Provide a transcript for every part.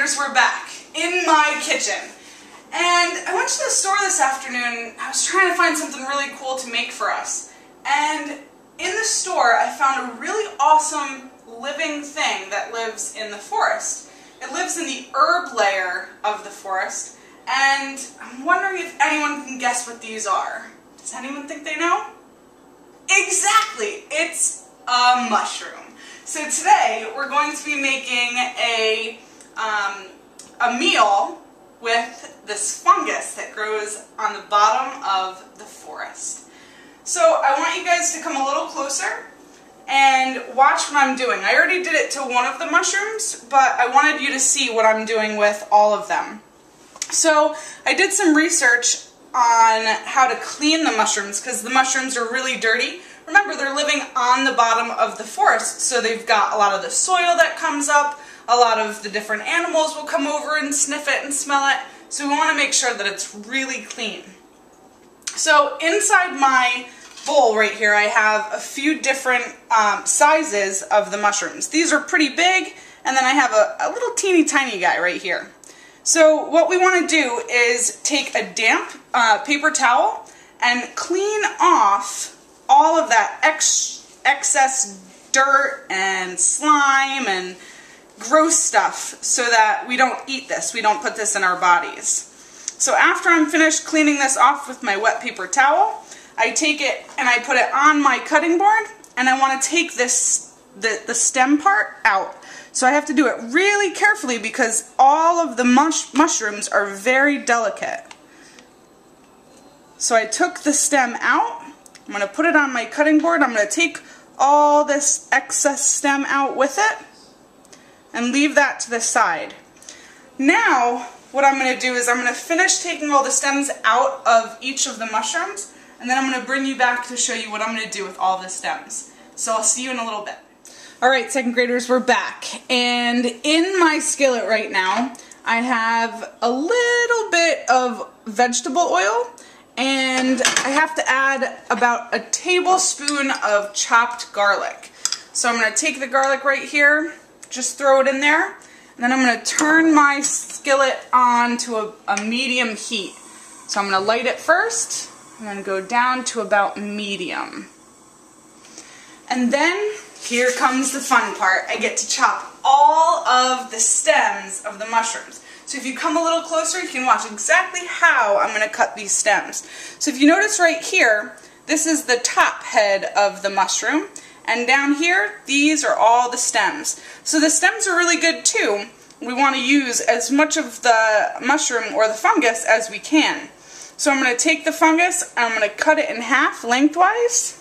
graders, we're back in my kitchen. And I went to the store this afternoon. I was trying to find something really cool to make for us. And in the store, I found a really awesome living thing that lives in the forest. It lives in the herb layer of the forest. And I'm wondering if anyone can guess what these are. Does anyone think they know? Exactly! It's a mushroom. So today we're going to be making a meal with this fungus that grows on the bottom of the forest. So I want you guys to come a little closer and watch what I'm doing. I already did it to one of the mushrooms, but I wanted you to see what I'm doing with all of them. So I did some research on how to clean the mushrooms because the mushrooms are really dirty. Remember, they're living on the bottom of the forest, so they've got a lot of the soil that comes up, a lot of the different animals will come over and sniff it and smell it, so we want to make sure that it's really clean. So inside my bowl right here, I have a few different sizes of the mushrooms. These are pretty big, and then I have a little teeny tiny guy right here. So what we want to do is take a damp paper towel and clean off all of that excess dirt and slime and gross stuff so that we don't eat this, we don't put this in our bodies. So after I'm finished cleaning this off with my wet paper towel, I take it and I put it on my cutting board, and I want to take this the stem part out. So I have to do it really carefully because all of the mushrooms are very delicate. So I took the stem out. I'm going to put it on my cutting board. I'm going to take all this excess stem out with it and leave that to the side. Now what I'm going to do is I'm going to finish taking all the stems out of each of the mushrooms, and then I'm going to bring you back to show you what I'm going to do with all the stems. So I'll see you in a little bit. Alright, second graders, we're back. And in my skillet right now, I have a little bit of vegetable oil, and I have to add about a tablespoon of chopped garlic. So I'm going to take the garlic right here, just throw it in there, and then I'm going to turn my skillet on to a medium heat. So I'm going to light it first, I'm going to go down to about medium. And then here comes the fun part. I get to chop all of the stems of the mushrooms. So if you come a little closer, you can watch exactly how I'm going to cut these stems. So if you notice right here, this is the top head of the mushroom, and down here, these are all the stems. So the stems are really good too. We want to use as much of the mushroom or the fungus as we can. So I'm going to take the fungus and I'm going to cut it in half lengthwise.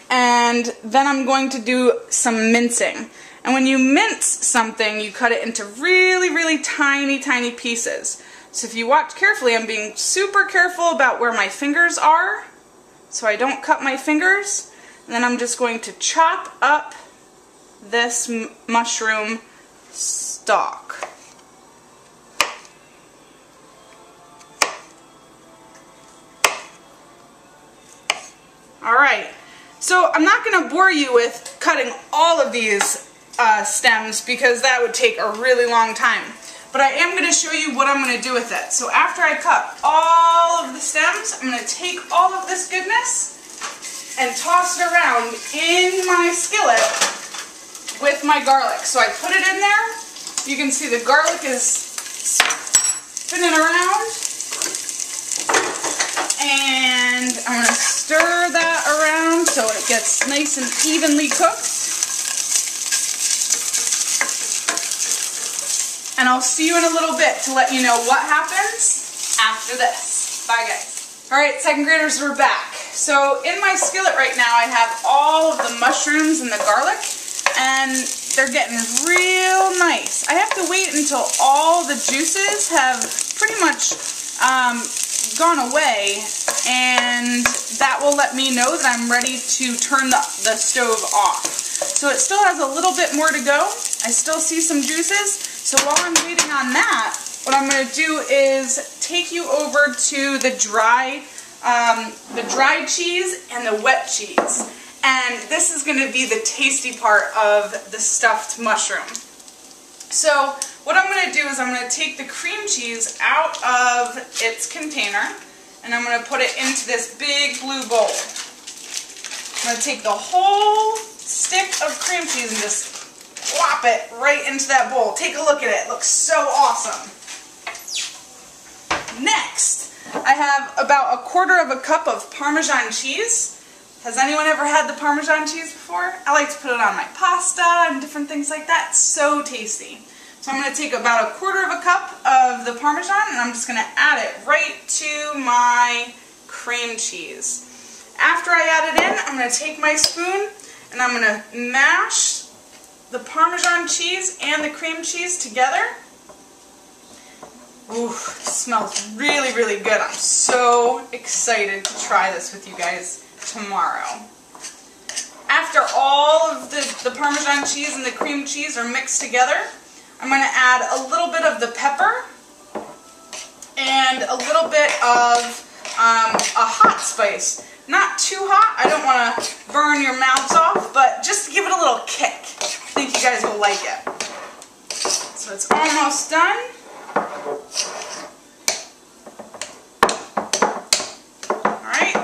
And then I'm going to do some mincing. And when you mince something, you cut it into really, really tiny, tiny pieces. So if you watch carefully, I'm being super careful about where my fingers are, so I don't cut my fingers. And then I'm just going to chop up this mushroom stalk. Alright. So I'm not going to bore you with cutting all of these stems because that would take a really long time. But I am going to show you what I'm going to do with it. So after I cut all of the stems, I'm going to take all of this goodness and toss it around in my skillet with my garlic. So I put it in there. You can see the garlic is spinning around. And I'm going to stir that around so it gets nice and evenly cooked. And I'll see you in a little bit to let you know what happens after this. Bye guys. Alright, second graders, we're back. So in my skillet right now I have all of the mushrooms and the garlic, and they're getting real nice. I have to wait until all the juices have pretty much gone away, and that will let me know that I'm ready to turn the stove off. So it still has a little bit more to go. I still see some juices. So while I'm waiting on that, what I'm going to do is take you over to the dried cheese and the wet cheese. And this is going to be the tasty part of the stuffed mushroom. So what I'm going to do is I'm going to take the cream cheese out of its container and I'm going to put it into this big blue bowl. I'm going to take the whole stick of cream cheese and just plop it right into that bowl. Take a look at it. It looks so awesome. Next, I have about 1/4 cup of Parmesan cheese. Has anyone ever had the Parmesan cheese before? I like to put it on my pasta and different things like that. It's so tasty. So I'm going to take about 1/4 cup of the Parmesan and I'm just going to add it right to my cream cheese. After I add it in, I'm going to take my spoon and I'm going to mash the Parmesan cheese and the cream cheese together. Ooh, it smells really, really good. I'm so excited to try this with you guys tomorrow. After all of the Parmesan cheese and the cream cheese are mixed together, I'm going to add a little bit of the pepper and a little bit of a hot spice. Not too hot, I don't want to burn your mouths off, but just to give it a little kick. I think you guys will like it. So it's almost done. Alright,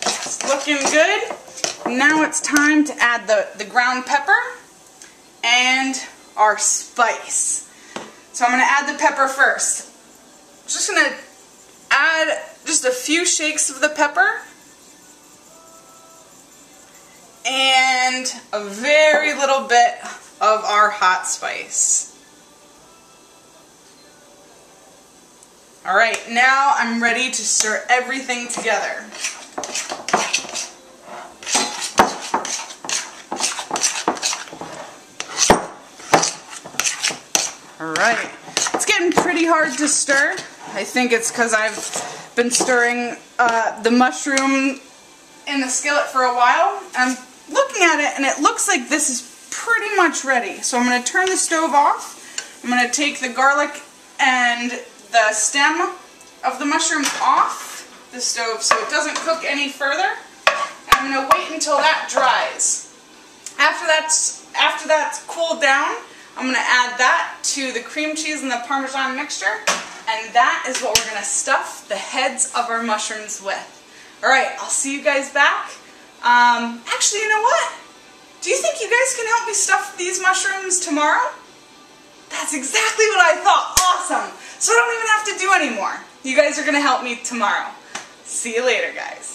it's looking good. Now it's time to add the ground pepper and our spice. So I'm going to add the pepper first. I'm just going to add just a few shakes of the pepper and a very little bit of our hot spice. Alright, now I'm ready to stir everything together. Alright, it's getting pretty hard to stir. I think it's because I've been stirring the mushroom in the skillet for a while. I'm looking at it and it looks like this is pretty much ready. So I'm going to turn the stove off. I'm going to take the garlic and the stem of the mushroom off the stove so it doesn't cook any further. And I'm going to wait until that dries. After that's cooled down, I'm going to add that to the cream cheese and the Parmesan mixture, and that is what we're going to stuff the heads of our mushrooms with. Alright, I'll see you guys back. Actually, you know what? Do you think you guys can help me stuff these mushrooms tomorrow? That's exactly what I thought. Awesome! So I don't even have to do any more. You guys are going to help me tomorrow. See you later, guys.